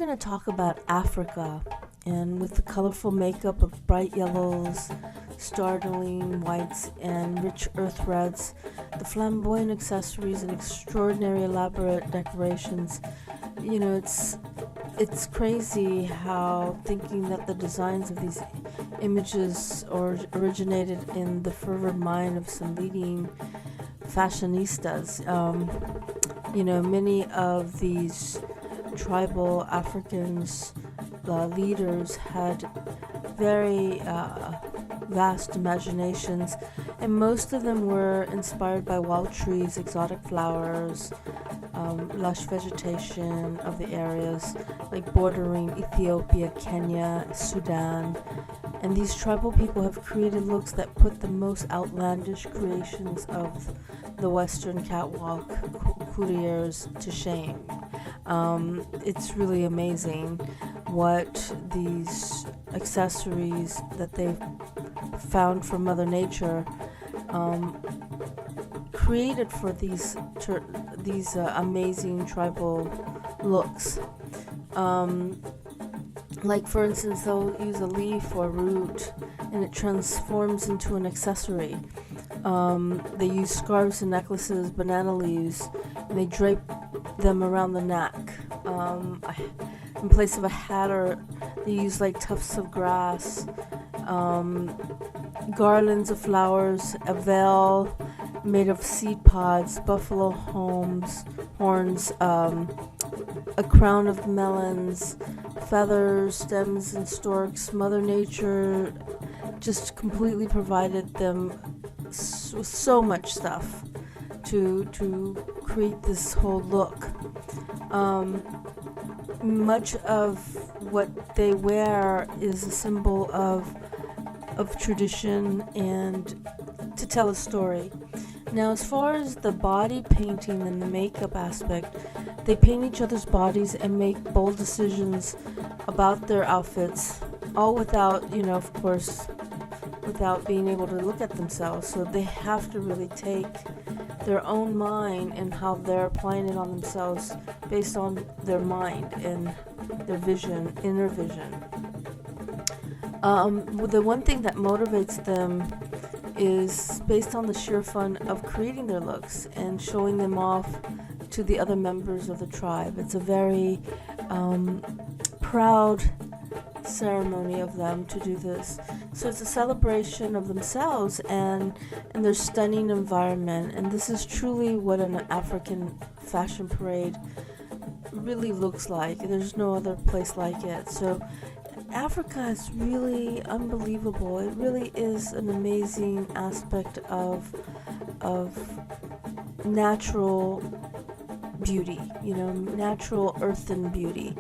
going to talk about Africa, and with the colorful makeup of bright yellows, startling whites, and rich earth reds, the flamboyant accessories and extraordinary elaborate decorations. It's crazy how thinking that the designs of these images originated in the fervid mind of some leading fashionistas. Many of these tribal Africans, leaders, had very vast imaginations, and most of them were inspired by wild trees, exotic flowers, lush vegetation of the areas like bordering Ethiopia, Kenya, Sudan. And these tribal people have created looks that put the most outlandish creations of the Western catwalk courtiers to shame. It's really amazing what these accessories that they've found from Mother Nature created for these amazing tribal looks. Like, for instance, they'll use a leaf or root and it transforms into an accessory. They use scarves and necklaces, banana leaves, and they drape them around the neck. In place of a hat, or they use like tufts of grass, garlands of flowers, a veil made of seed pods, buffalo horns, a crown of melons, feathers, stems, and storks. Mother Nature just completely provided them with so much stuff to create this whole look. Much of what they wear is a symbol of tradition and to tell a story. Now, as far as the body painting and the makeup aspect, they paint each other's bodies and make bold decisions about their outfits, all without, of course, without being able to look at themselves. So they have to really take their own mind and how they're applying it on themselves based on their mind and their vision, inner vision. The one thing that motivates them is based on the sheer fun of creating their looks and showing them off to the other members of the tribe. It's a very proud ceremony of them to do this. So it's a celebration of themselves and their stunning environment. And this is truly what an African fashion parade really looks like. There's no other place like it. So Africa is really unbelievable. It really is an amazing aspect of natural beauty, natural earthen beauty.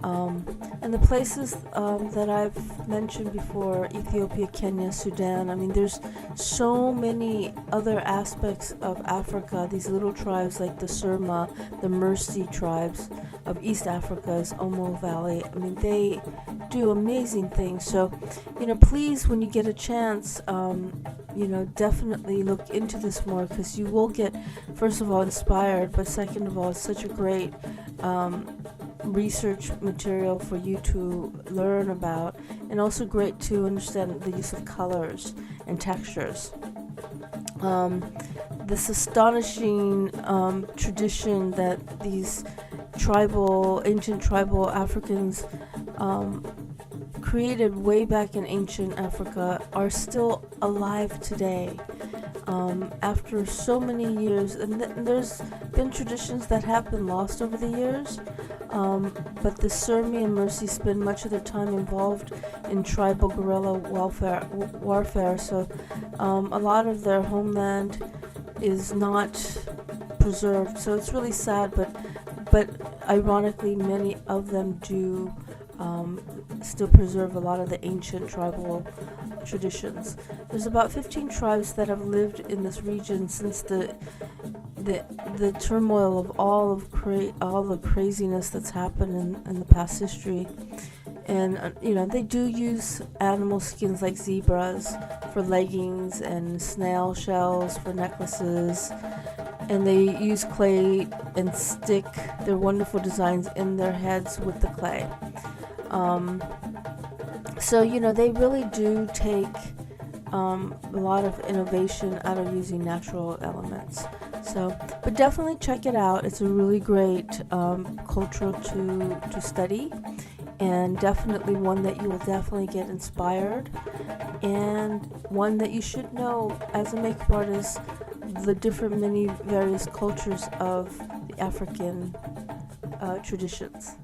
And the places that I've mentioned before, Ethiopia, Kenya, Sudan, there's so many other aspects of Africa, these little tribes like the Surma, the Mercy tribes of East Africa's Omo Valley. They do amazing things. So, please, when you get a chance, definitely look into this more, because you will get, first of all, inspired, but second of all, it's such a great research material for you to learn about, and also great to understand the use of colors and textures. This astonishing tradition that these ancient tribal Africans created way back in ancient Africa are still alive today. After so many years, and there's been traditions that have been lost over the years, but the Surmi and Mercy spend much of their time involved in tribal guerrilla warfare, so a lot of their homeland is not preserved. So it's really sad, but ironically, many of them do still preserve a lot of the ancient tribal traditions. There's about 15 tribes that have lived in this region since the turmoil of all the craziness that's happened in the past history. And they do use animal skins like zebras for leggings and snail shells for necklaces, and they use clay and stick their wonderful designs in their heads with the clay. So, they really do take a lot of innovation out of using natural elements. So, but definitely check it out. It's a really great culture to study, and definitely one that you will definitely get inspired, and one that you should know as a makeup artist, the many various cultures of the African traditions.